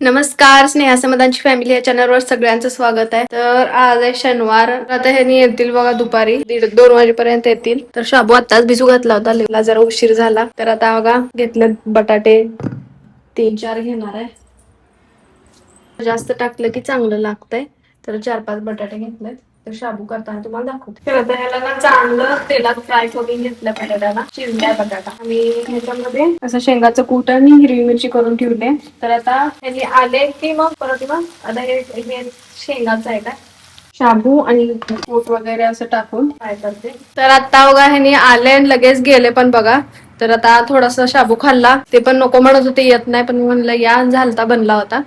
नमस्कार, स्नेहा समाधानची फॅमिली या चॅनलवर सगळ्यांचं स्वागत आहे. तर आज आहे शनिवार. आता ह्यांनी येतील बघा दुपारी 1:30-2 वाजेपर्यंत येतील. तर शाबू आताच भिजू घातला होता, लिवला जरा उशीर झाला. तर आता बघा घेतले बटाटे 3-4 घेणार आहे. जास्त टाकलं की चांगलं लागतंय, तर 4-5 बटाटे घेतलेत. तर शाबू करताना तुम्हाला दाखवते. तर आता ह्याला ना चांगलं तेलात फ्राय करून घेतलं बटाट्याला, शिजलाय बटाटा. आणि ह्याच्यामध्ये असं शेंगाचं कूट आणि हिरवी मिरची करून ठेवले. तर आता ह्याने आले की मग परत मग आता हे शेंगाचं आहे का शाबू आणि कूट वगैरे असं टाकून फ्राय करते. तर आता बघा ह्याने आले आणि लगेच गेले पण बघा. तर आता थोडासा शाबू खाल्ला, ते पण नको म्हणत होते, येत नाही, पण म्हणलं या, झालता बनला होता.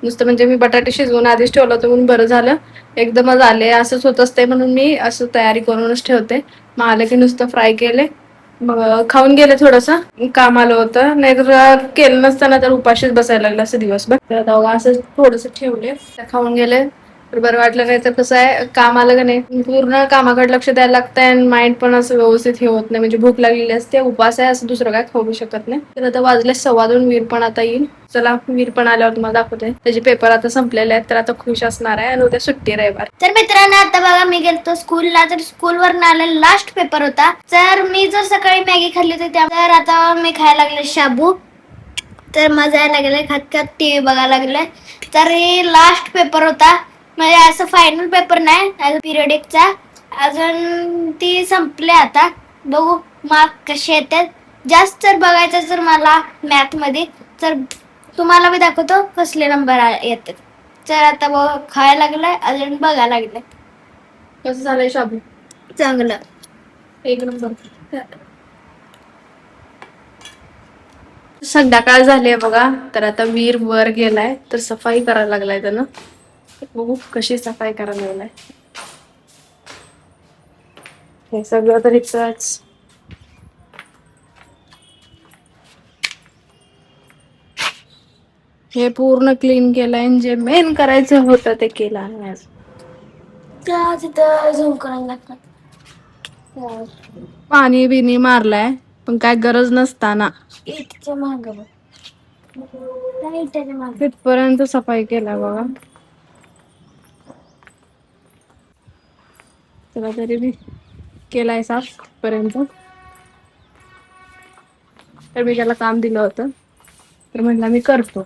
नुसतं म्हणजे मी बटाटे शिजवून आधीच ठेवलं होतं म्हणून बरं झालं. एकदमच आले, असंच होत असते म्हणून मी असं तयारी करूनच ठेवते. मग आले की नुसतं फ्राय केले, मग खाऊन गेले. थोडंसं काम आलं होतं, नाहीतर केलं नसताना तर उपाशीच बसायला लागलं असं दिवसभर. तर आता असं थोडंसं ठेवले, खाऊन गेले. तर बरं वाटलं. नाही तर कसं आहे, काम आलं का नाही पूर्ण कामाकडे लक्ष द्यायला लागतंय आणि माइंड पण असं व्यवस्थित हे होत नाही. म्हणजे भूक लागलेली असते, उपास आहे, असं दुसरं काय खाऊ शकत नाही. तर आता वाजले 2:15, वीर पण आता येईल. चला, वीर पण आल्यावर तुम्हाला दाखवते. त्याचे पेपर आता संपलेले आहेत, तर आता खुश असणार आहे. आणि उद्या सुट्टी रविवार. तर मित्रांनो, आता बघा मी गेलतो स्कूलला. तर स्कूलवर आलेला लास्ट पेपर होता. तर मी जर सकाळी मॅगी खाल्ली होती, तर आता मी खायला लागले शाबू. तर मजा यायला लागले, खात खात टीव्ही बघायला लागले. तर हे लास्ट पेपर होता, म्हणजे असं फायनल पेपर नाही, पिरियडिकचा. अजून ती संपले. आता बघू मार्क कसे येतात. जास्त जर बघायचं जर मला मॅथ मध्ये, तर तुम्हाला मी दाखवतो कसले नंबर येतात. तर आता खायला लागलाय, अजून बघायला लागलाय. कसं झालंय शाबू? चांगलं, एक नंबर. संध्याकाळ झाली आहे बघा. तर आता वीर वर गेलाय, तर सफाई करायला लागलाय त्यानं. बघू कशी सफाई करायला लागलाय. हे सगळं तर इथंच. हे पूर्ण क्लीन केलंय, जे मेन करायचं होतं ते केलं आहे आज. तिथं झूम करायला लागतं. पाणी बिनी मारलाय, पण काय गरज नसताना. इथच्या मागं बघ, तिथपर्यंत सफाई केला बघा. चला तरी मी केलाय साफ पर्यंत. तर मी त्याला काम दिलं होतं, तर म्हणला मी करतो.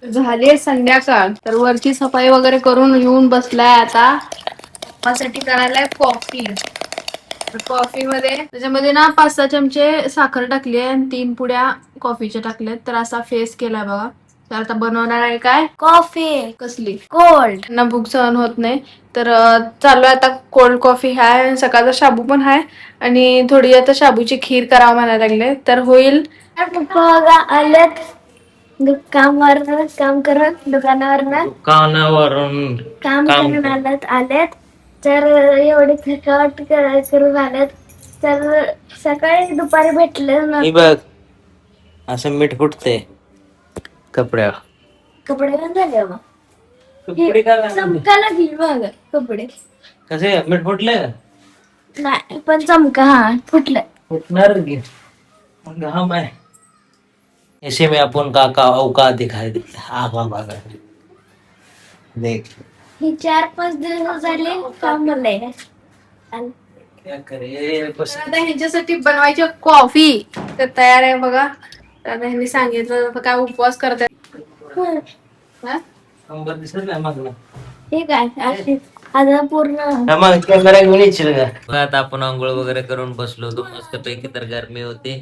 झाली संध्याकाळ, तर वरची सफाई वगैरे करून येऊन बसलाय. आता पप्पासाठी करायलाय कॉफी. कॉफी मध्ये त्याच्यामध्ये ना 5-6 चमचे साखर टाकली आहे आणि 3 पुड्या कॉफीच्या टाकल्यात. तर असा फेस केलाय बघा. तर आता बनवणार आहे काय, कॉफी कसली कोल्ड. ना, भूक सहन होत नाही. तर चालू आहे आता कोल्ड कॉफी हाय, सकाळचा शाबू पण हाय, आणि थोडी आता शाबूची खीर करावं म्हणायला लागले. तर होईल. पप्पा आलेत कामावर, काम करत दुकानावरून काम करून आलेत. तर एवढे थकावट करून आलेत. तर सकाळी दुपारी भेटले ना. बघ असं मीठ फुटते कपड्या. कपडे पण झाले बघ, कपडे काय चमका लागली बघ कपडे. कसे मीठ फुटले नाही पण चमका, हा फुटलं. फुटणार की मग घाम आहे. ऐसे में अपन का औकात दिखाई देता. आगा देख ही 4-5 दिवस झाले काम बनलंय. क्या करे बस. आता ह्यांच्यासाठी बनवायची कॉफी तर तयार आहे बघा. तर ह्यांनी सांगितलं काय उपवास करताय. नंबर दिसत नाही मग हे काय अशी आता पूर्ण कॅमेरा घेऊन येशील का. आता आपण आंघोळ वगैरे करून बसलो होतो मस्त पैकी. तर गरमी होती,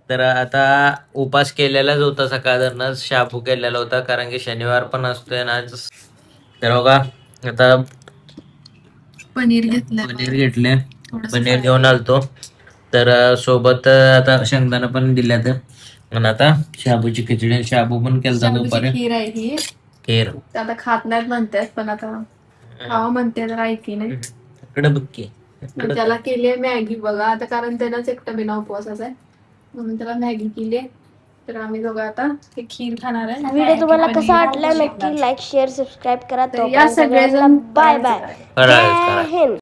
तर आता उपास केलेलाच होता सकाळनं. शाबू केलेला होता, कारण की शनिवार पण असतोय ना आज. तर बघा आता पनीर घेतले, पनीर घेऊन आलतो. तर सोबत आता शेंगदाणा पण दिल्यात. आणि आता शाबूची खिचडी, शाबू पण केलता दुपारी. खीर आहे ही. खीर आता खात नाहीत म्हणतात, पण आता खावा म्हणते तर ऐकी नाही. इकडे बघ की. त्याला केली आहे मॅगी बघा. आता कारण त्यालाच एकटा बिना उपवासाचा आहे म्हणून त्याला मॅगी केली. तर आम्ही दोघं आता हे खीर खाणार आहे. व्हिडिओ तुम्हाला कसा वाटला नक्की लाईक शेअर सबस्क्राईब करा. तर या सगळेजण बाय बाय. जय हिंद.